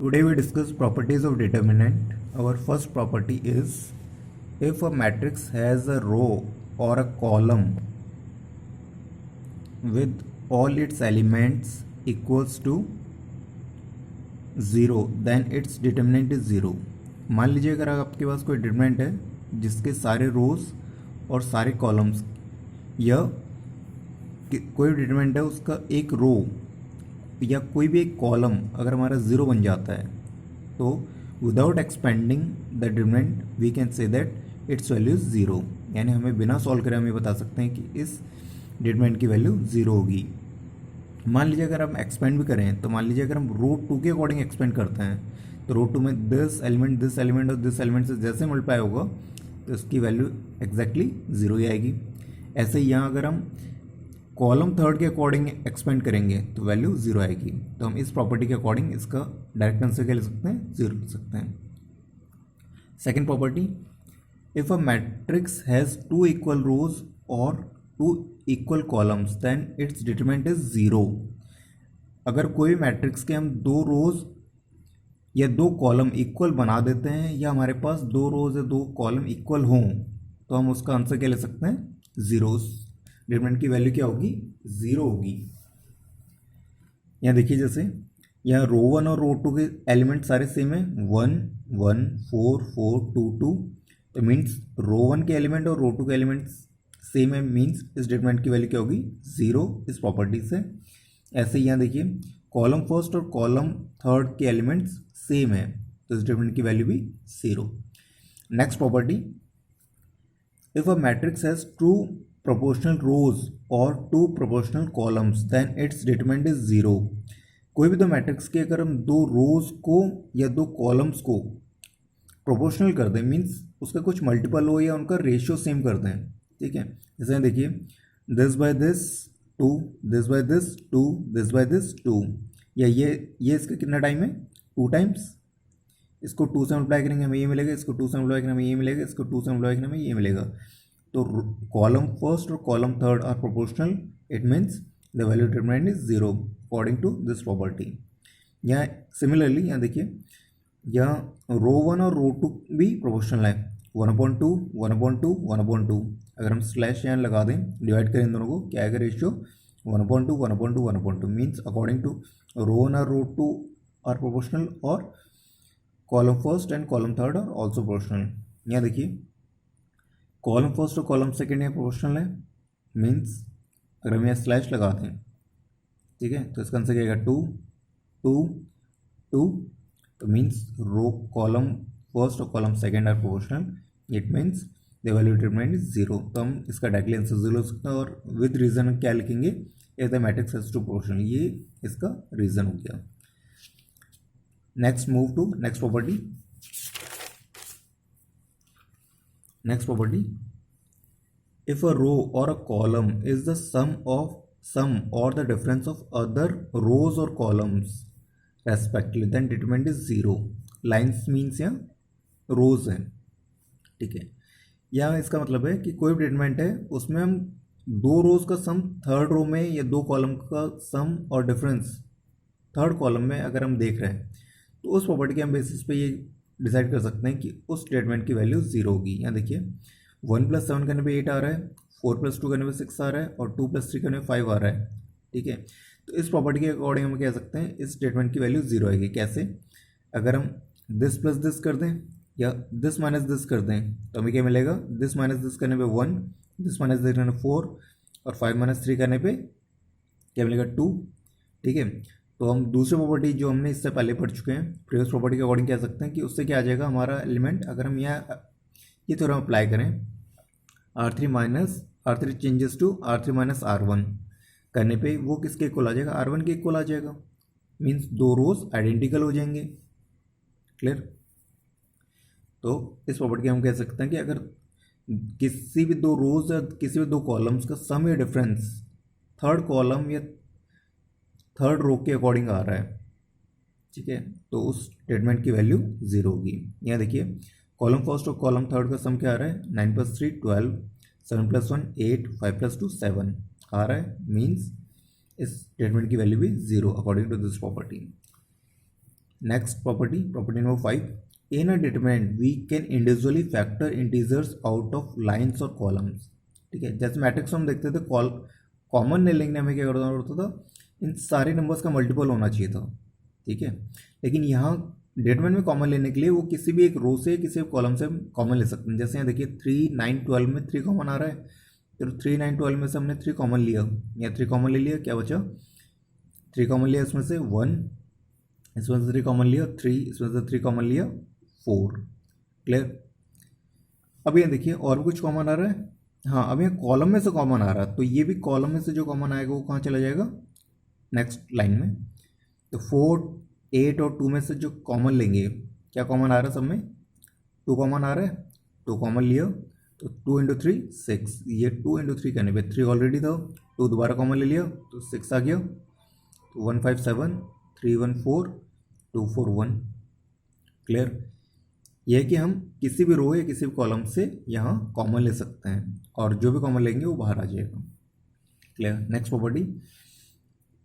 Today we discuss properties of determinant. Our first property is if a matrix has a row or a column with all its elements equals to 0 then its determinant is 0. मान लीजिए अगर आपके पास कोई determinant है जिसके सारे रोज और सारे कॉलम्स या कोई डिटरमिनेंट है उसका एक रो या कोई भी एक कॉलम अगर हमारा 0 बन जाता है तो without expanding the determinant we can say that its value is 0. यानी हमें बिना सॉल्व करे हम ये बता सकते हैं कि इस डिटरमिनेंट की वैल्यू 0 होगी. मान लीजिए अगर हम एक्सपेंड भी करें तो मान लीजिए अगर हम रो 2 के अकॉर्डिंग एक्सपेंड करते हैं तो रो 2 में दिस एलिमेंट और दिस एलिमेंट से जैसे मल्टीप्लाई होगा तो इसकी वैल्यू एग्जैक्टली 0 ही आएगी. ऐसे ही यहाँ अगर हम कॉलम थर्ड के अकॉर्डिंग एक्सपेंड करेंगे तो वैल्यू 0 आएगी. तो हम इस प्रॉपर्टी के अकॉर्डिंग इसका डायरेक्ट आंसर क्या ले सकते हैं, 0 लिख सकते हैं. Second property, if a matrix has 2 equal rows और 2 equal columns then it's determinant is 0. अगर कोई मैट्रिक्स के हम 2 रोज या 2 कॉलम इक्वल बना देते हैं या हमारे पास 2 रोज या 2 कॉलम इक्वल हों तो हम उसका आंसर क्या ले सकते हैं, 0. डिटरमिनेंट की वैल्यू क्या होगी, 0 होगी. यहाँ देखिए जैसे यहाँ रो 1 और रो 2 के एलिमेंट सारे सेम है, 1 1 4 4 2 2. तो मीन्स रो 1 के एलिमेंट और रो 2 के एलिमेंट सेम है, मीन्स इस डिटरमिनेंट की वैल्यू क्या होगी, 0 इस प्रॉपर्टी से. ऐसे ही यहाँ देखिए कॉलम फर्स्ट और कॉलम थर्ड के एलिमेंट्स सेम है तो इस डिटरमिनेंट की वैल्यू भी 0. Next property, if a matrix has 2 proportional rows और 2 proportional columns then its determinant is 0. कोई भी दो मैट्रिक्स के अगर हम 2 रोज को या 2 कॉलम्स को प्रोपोर्शनल कर दें, मीन्स उसका कुछ मल्टीपल हो या उनका रेशियो सेम कर दें, ठीक है. जैसे देखिए this by this 2, this by this 2, this by this 2, या ये इसका कितना टाइम है, 2 टाइम्स. इसको 2 से मल्टीप्लाई करेंगे हमें ये मिलेगा, इसको 2 से मल्टीप्लाई करेंगे हमें ये मिलेगा, इसको 2 से मल्टीप्लाई करेंगे हमें ये मिलेगा. तो कॉलम फर्स्ट और column third are proportional, it means the value determinant is 0 according to this property. यहाँ सिमिलरली यहाँ देखिए यहाँ रो 1 और रो 2 भी प्रोपोर्शनल है, 1/2 1/2 1/2. अगर हम स्लैश यहाँ लगा दें, डिवाइड करें इन दोनों को, क्या आएगा ratio, 1/2 1/2 1/2. Means according to row 1 और रो 2 आर प्रोपोर्शनल और column first and column third are also proportional. यहाँ देखिए कॉलम फर्स्ट और कॉलम सेकेंड यहाँ प्रोपोर्शनल है, मीन्स अगर हम यहाँ स्लैश लगाते हैं, ठीक है, तो इसका आंसर क्या आएगा, 2 2 2. तो मीन्स रो कॉलम फर्स्ट और column second are proportional, it means the value determinant is 0. तो हम इसका डायरेक्टली आंसर 0 हो सकता है. और विद रीजन क्या लिखेंगे, if the matrix has 2 proportional, ये इसका रीजन हो गया. Next move to next property. Next property, if a row or a column is the sum or the difference of other rows or columns respectively then determinant is 0. Lines means यहाँ rows हैं, ठीक है. यहाँ इसका मतलब है कि कोई भी डिटरमिनेंट है उसमें हम 2 रोज का सम थर्ड रो में या 2 कॉलम का सम और डिफरेंस थर्ड कॉलम में अगर हम देख रहे हैं तो उस प्रॉपर्टी के हम बेसिस पे ये डिसाइड कर सकते हैं कि उस स्टेटमेंट की वैल्यू 0 होगी. यहाँ देखिए 1 + 7 करने पे 8 आ रहा है, 4 + 2 करने पे 6 आ रहा है और 2 + 3 करने पे 5 आ रहा है, ठीक है. तो इस प्रॉपर्टी के अकॉर्डिंग हम कह सकते हैं इस स्टेटमेंट की वैल्यू 0 आएगी. कैसे, अगर हम दिस प्लस दिस कर दें या दिस माइनस दिस कर दें तो हमें क्या मिलेगा, दिस माइनस दिस करने पे 1, दिस माइनस दिस करने पे 4 और 5 - 3 करने पे क्या मिलेगा, 2, ठीक है. तो हम दूसरी प्रॉपर्टी जो हमने इससे पहले पढ़ चुके हैं प्रीवियस प्रॉपर्टी के अकॉर्डिंग कह सकते हैं कि उससे क्या आ जाएगा हमारा एलिमेंट. अगर हम यहाँ ये थ्योरम अप्लाई करें, R3 changes to R3 - R1 करने पे वो किसके इक्वल आ जाएगा, R1 के इक्वल आ जाएगा. मीन्स 2 रोज आइडेंटिकल हो जाएंगे. क्लियर. तो इस प्रॉपर्टी हम कह सकते हैं कि अगर किसी भी 2 रोज या किसी भी 2 कॉलम्स का सम या डिफरेंस थर्ड कॉलम या थर्ड रो के अकॉर्डिंग आ रहा है, ठीक है, तो उस स्टेटमेंट की वैल्यू 0 होगी. यहाँ देखिए कॉलम फर्स्ट और कॉलम थर्ड का सम क्या आ रहा है, 9 + 3 12, 7 + 1 8, 5 + 2 7 आ रहा है. मीन्स इस स्टेटमेंट की वैल्यू भी 0 according to this property. Next property number 5, in a determinant we can individually factor integers out of lines और कॉलम्स। ठीक है, जैसे मैट्रिक्स में हम देखते थे कॉमन नहीं लेंगे, हमें क्या करना पड़ता था, इन सारे नंबर्स का मल्टीपल होना चाहिए था। ठीक है, लेकिन यहाँ डिटरमिनेंट में कॉमन लेने के लिए वो किसी भी एक रो से किसी कॉलम से कॉमन ले सकते हैं। जैसे यहाँ देखिए 3, 9, 12 में 3 कॉमन आ रहा है, तो 3, 9, 12 में से हमने 3 कॉमन लिया, या 3 कॉमन ले लिया, क्या बचा 3 कॉमन लिया, इसमें से 1, इसमें से 3 कॉमन लिया 3, इसमें से 3 कॉमन लिया 4। क्लियर। अब ये देखिए और भी कुछ कॉमन आ रहा है। हाँ, अब यहाँ कॉलम में से कॉमन आ रहा है, तो ये भी कॉलम में से जो कॉमन आएगा वो कहाँ चला जाएगा, नेक्स्ट लाइन में। तो 4, 8 और 2 में से जो कॉमन लेंगे, क्या कॉमन आ रहा है सब में, 2 कॉमन आ रहा है, 2 कॉमन लिया, तो 2 इंटू 3 6, ये 2 इंटू 3 करने पे 3 ऑलरेडी था, 2 दोबारा कॉमन ले लिया तो 6 आ गया, तो 1 5 7 3 1 4 2 4 1। क्लियर। यह है कि हम किसी भी रो या किसी भी कॉलम से यहाँ कॉमन ले सकते हैं, और जो भी कॉमन लेंगे वो बाहर आ जाएगा। Clear. Next property,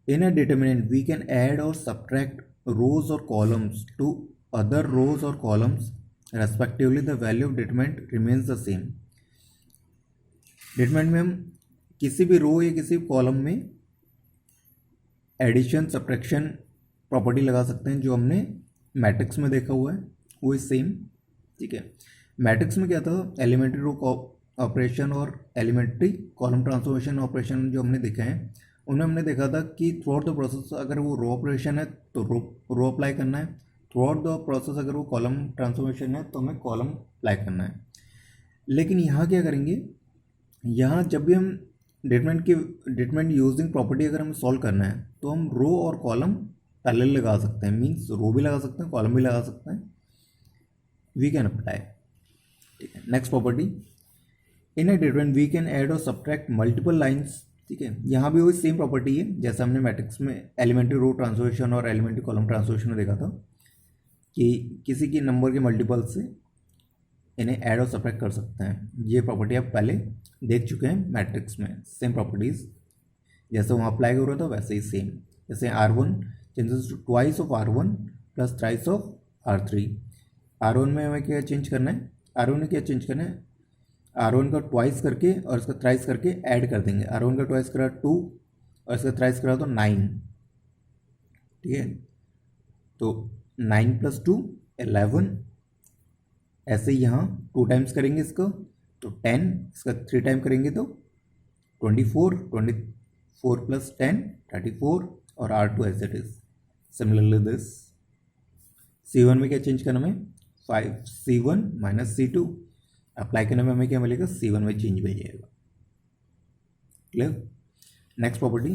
in a determinant we can add और सब्ट्रैक्ट रोज और कॉलम्स टू अदर रोज और columns respectively, the value of determinant remains the same. Determinant में हम किसी भी रो या किसी कॉलम में एडिशन सब्ट्रैक्शन प्रॉपर्टी लगा सकते हैं, जो हमने मैट्रिक्स में देखा हुआ है वो इज सेम। ठीक है, मैट्रिक्स में क्या था, एलिमेंट्री रो ऑपरेशन और एलिमेंट्री कॉलम ट्रांसफॉर्मेशन ऑपरेशन जो हमने देखे हैं, उनमें हमने देखा था कि थ्रू आउट द प्रोसेस अगर वो रो ऑपरेशन है तो रो अप्लाई करना है, थ्रू आउट द प्रोसेस अगर वो कॉलम ट्रांसफॉर्मेशन है तो हमें कॉलम अप्लाई करना है। लेकिन यहाँ क्या करेंगे, यहाँ जब भी हम डिटरमिनेंट यूजिंग प्रॉपर्टी अगर हमें सॉल्व करना है तो हम रो और कॉलम पैरेलल लगा सकते हैं, मीन्स रो भी लगा सकते हैं कॉलम भी लगा सकते हैं, वी कैन अप्लाई। ठीक है, next property, in a determinant we can add और सब्ट्रैक्ट मल्टीपल लाइन्स। ठीक है, यहाँ भी वही सेम प्रॉपर्टी है जैसे हमने मैट्रिक्स में एलिमेंट्री रो ट्रांसफॉर्मेशन और एलिमेंट्री कॉलम ट्रांसफॉर्मेशन में देखा था कि किसी की नंबर के मल्टीपल से इन्हें ऐड और सब्ट्रैक्ट कर सकते हैं। ये प्रॉपर्टी आप पहले देख चुके हैं मैट्रिक्स में, सेम प्रॉपर्टीज जैसे वहाँ अप्लाई हो रहा था वैसे ही सेम। जैसे R1 changes to twice of R1 plus thrice of R3। R1 में हमें क्या चेंज करना है, R1 में क्या चेंज करना है, R1 का ट्वाइस करके और इसका थ्राइस करके ऐड कर देंगे। R1 का ट्वाइस करा 2 और इसका थ्राइस करा तो 9। ठीक है, तो 9 + 2 11। ऐसे ही यहाँ 2 टाइम्स करेंगे इसको तो 10, इसका 3 टाइम करेंगे तो 24, 24 + 10 34 और R2 as it is. Similarly this C1 में क्या चेंज करना हमें, 5C1 - C2 अप्लाई करने में हमें क्या मिलेगा, C1 में चेंज मिल जाएगा। Clear. Next property,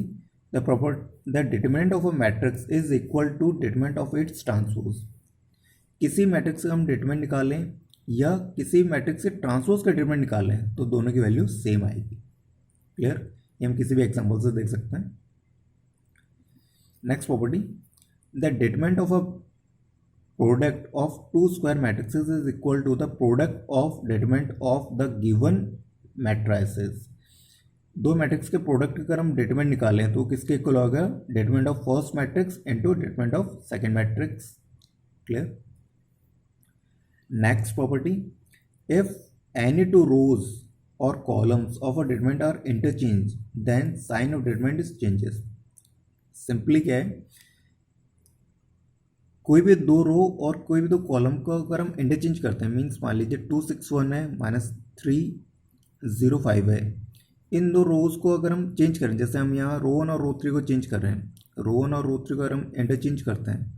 the determinant of a matrix is equal to determinant of its transpose. किसी मैट्रिक्स से हम डिटरमिनेंट निकालें या किसी मैट्रिक्स से ट्रांसपोज का डिटरमिनेंट निकालें तो दोनों की वैल्यू सेम आएगी। क्लियर, ये हम किसी भी एग्जांपल से देख सकते हैं। Next property, the determinant of a product of two square matrices is equal to the product of determinant of the given matrices. दो मैट्रिक्स के प्रोडक्ट अगर हम डिटरमिनेंट निकालें तो किसके इक्वल होगा, determinant of first matrix into determinant of second matrix. Clear. Next property, if any two rows और columns of a determinant are interchange then sign of determinant is changes. Simply क्या है, कोई भी दो रो और कोई भी दो कॉलम को अगर हम इंटरचेंज करते हैं, मीन्स मान लीजिए 261 है -305 है, इन दो रोज को अगर हम चेंज करें, जैसे हम यहाँ रो 1 और रो 3 को चेंज कर रहे हैं, रो 1 और रो 3 को अगर हम इंटरचेंज करते हैं,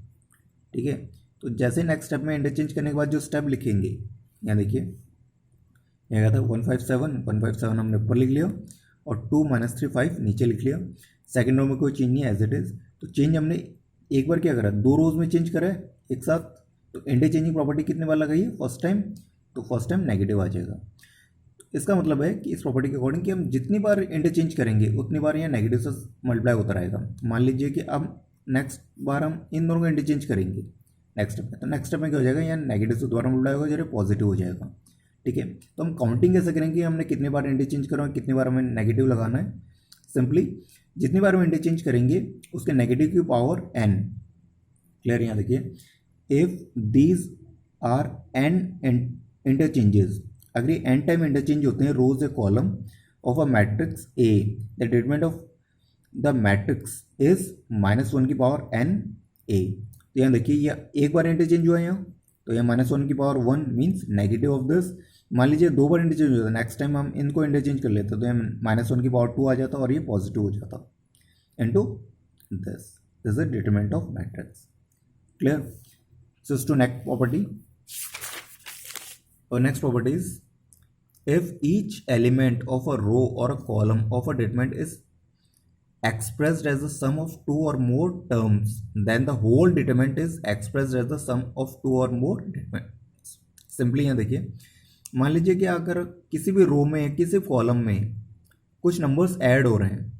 ठीक है, तो जैसे नेक्स्ट स्टेप में इंटरचेंज करने के बाद जो स्टेप लिखेंगे, यहाँ देखिए यहाँ था 157 हमने ऊपर लिख लिया और 2 - 3 5 नीचे लिख लिया। सेकेंड रो में कोई चेंज नहीं है एज इट इज। तो चेंज हमने एक बार क्या करा, दो रोज में चेंज करा है एक साथ, तो इंटरचेंजिंग प्रॉपर्टी कितने बार लगाई है, फर्स्ट टाइम, तो फर्स्ट टाइम नेगेटिव आ जाएगा। इसका मतलब है कि इस प्रॉपर्टी के अकॉर्डिंग कि हम जितनी बार इंटरचेंज करेंगे उतनी बार यहाँ नेगेटिव से मल्टीप्लाई होता रहेगा। मान लीजिए कि अब नेक्स्ट बार हम इन दोनों को इंटरचेंज करेंगे नेक्स्ट स्टेप में, तो नेक्स्ट स्टेप में क्या हो जाएगा, यहाँ नेगेटिव से दोबारा मल्टीप्लाई होगा, जब पॉजिटिव हो जाएगा। ठीक है, तो हम काउंटिंग कैसे करेंगे, हमने कितनी बार इंटरचेंज करा, कितनी बार हमें नेगेटिव लगाना है। सिंपली जितनी बार हम इंटरचेंज करेंगे उसके नेगेटिव की पावर n। क्लियर। यहाँ देखिए if these are N interchanges, अगर ये एन टाइम इंटरचेंज होते हैं rows a column of a matrix A, the determinant of the matrix is -1 की पावर एन ए। तो यहाँ देखिए ये एक बार इंटरचेंज हुआ है यहाँ, तो यहाँ -1 की power 1 means negative of this. मान लीजिए दो बार इंटरचेंज होता है, नेक्स्ट टाइम हम इनको इंटरचेंज कर लेते हैं, तो यहाँ -1 की पावर 2 आ जाता और ये पॉजिटिव हो जाता into this is the determinant of matrix. Clear? So to next property. Our next property is if each element of a row or a column of a determinant is expressed as the sum of two or more terms, then the whole determinant is expressed as the sum of two or more determinants. Simply यहाँ देखिए, मान लीजिए कि अगर किसी भी रो में किसी कॉलम में कुछ नंबर्स ऐड हो रहे हैं,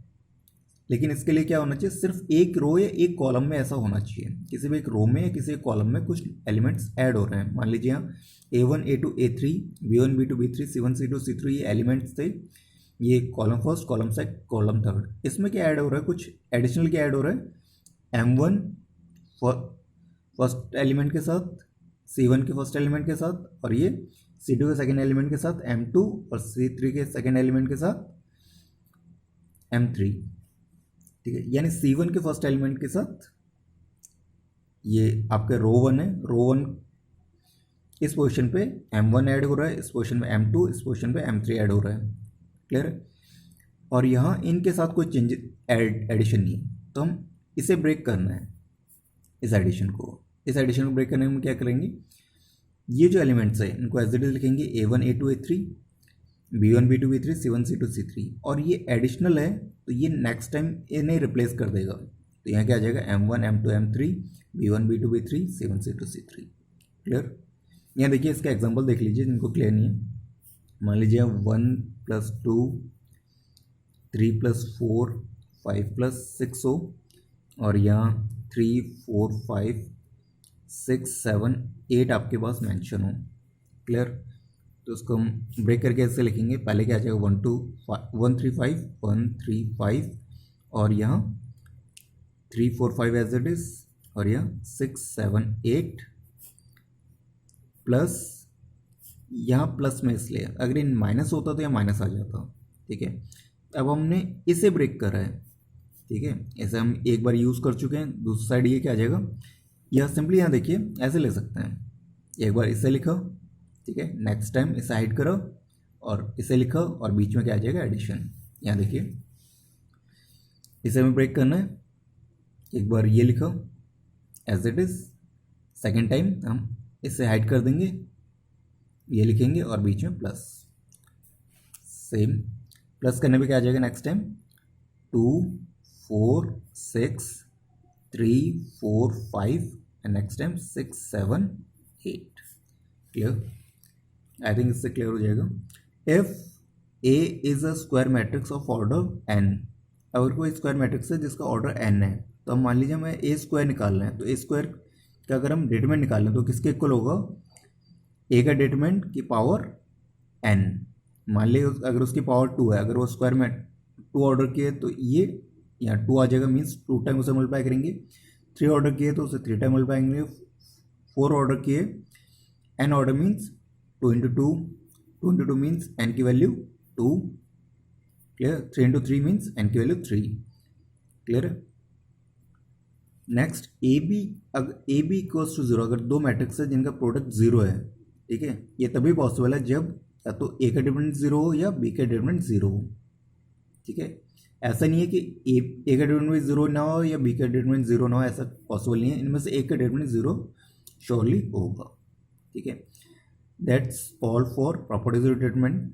लेकिन इसके लिए क्या होना चाहिए, सिर्फ एक रो या एक कॉलम में ऐसा होना चाहिए, किसी भी एक रो में या किसी एक कॉलम में कुछ एलिमेंट्स ऐड हो रहे हैं। मान लीजिए यहाँ A1 A2 A3 B1 B2 B3 C1 C2 C3 ये एलिमेंट्स थे, ये column first, column second, column third. इसमें क्या ऐड हो रहा है, कुछ एडिशनल क्या ऐड हो रहा है, M1 फर्स्ट एलिमेंट के साथ, C1 के फर्स्ट एलिमेंट के साथ, और ये C2 के सेकेंड एलिमेंट के साथ M2 और C3 के सेकेंड एलिमेंट के साथ M3। ठीक है, यानी C1 के फर्स्ट एलिमेंट के साथ ये आपके रो 1 है, रो 1 इस पोजीशन पे M1 ऐड हो रहा है, इस पोजीशन पे M2, इस पोजीशन पे M3 ऐड हो रहा है। क्लियर है? और यहाँ इनके साथ कोई चेंज एडिशन नहीं है, तो हम इसे ब्रेक करना है, इस एडिशन को ब्रेक करने में हम क्या करेंगे, ये जो एलिमेंट्स है इनको एज इट इज लिखेंगे A1 A2 A3 B1 B2 B3 C1 C2 C3, और ये एडिशनल है तो ये नेक्स्ट टाइम इन्हें रिप्लेस कर देगा। तो यहाँ क्या आ जाएगा M1 M2 M3 B1 B2 B3 C1 C2 C3। Clear? यहाँ देखिए इसका एग्जांपल देख लीजिए जिनको क्लियर नहीं है। मान लीजिए 1 + 2 3 + 4 5 + 6 हो, और यहाँ 3 4 5 6 7 8 आपके पास मेंशन हो। क्लियर? तो उसको हम ब्रेक करके ऐसे लिखेंगे, पहले क्या आ जाएगा 1 3 5 1 3 5, और यहाँ 3 4 5 एज इट इज, और यहाँ 6 7 8 प्लस, यहाँ प्लस में इसलिए अगर इन माइनस होता तो यहाँ माइनस आ जाता। ठीक है, अब हमने इसे ब्रेक करा है। ठीक है, ऐसे हम एक बार यूज़ कर चुके हैं। दूसरी साइड ये क्या आ जाएगा, यह सिंपली यहाँ देखिए ऐसे ले सकते हैं, एक बार इसे लिखो, ठीक है, नेक्स्ट टाइम इसे हाइड करो और इसे लिखो, और बीच में क्या आ जाएगा एडिशन। यहाँ देखिए इसे हमें ब्रेक करना है, एक बार ये लिखो as it is, second time हम इसे हाइड कर देंगे, ये लिखेंगे और बीच में प्लस। सेम प्लस करने पे क्या आ जाएगा next time 2 4 6 3 4 5 and next time 6 7 8। Clear? I think इससे क्लियर हो जाएगा। If A is a square matrix of order n, अगर कोई स्क्वायर मैट्रिक्स है जिसका ऑर्डर एन है, तो हम मान लीजिए हमें ए स्क्वायर निकालना है, तो ए स्क्वायर का अगर हम डिटरमिनेंट निकालें तो किसके इक्वल होगा, ए का डिटरमिनेंट की पावर एन। मान लीजिए अगर उसकी पावर 2 है, अगर वो स्क्वायर में 2 ऑर्डर की है तो ये यहाँ 2 आ जाएगा, मीन्स 2 टाइम उसे मल्टीप्लाई करेंगे। 3 ऑर्डर किए तो उसे 3 टाइम मल्टीप्लाई करेंगे। 4 ऑर्डर किए, एन ऑर्डर मीन्स 2 × 2, 2 × 2 मीन्स एन की वैल्यू 2। क्लियर? 3 × 3 मीन्स एन की वैल्यू 3। क्लियर है? Next A B equals to 0, अगर दो मैट्रिक्स है जिनका प्रोडक्ट 0 है, ठीक है, ये तभी पॉसिबल है जब या तो ए का डिटरमिनेंट 0 हो या बी का डिटरमिनेंट 0 हो। ठीक है, ऐसा नहीं है कि ए का डिटरमिनेंट 0 ना हो या बी का डिटरमिनेंट 0 ना हो, ऐसा पॉसिबल नहीं है। इनमें से एक का डिटरमिनेंट 0 श्योरली होगा। ठीक है, that's all for properties of determinant.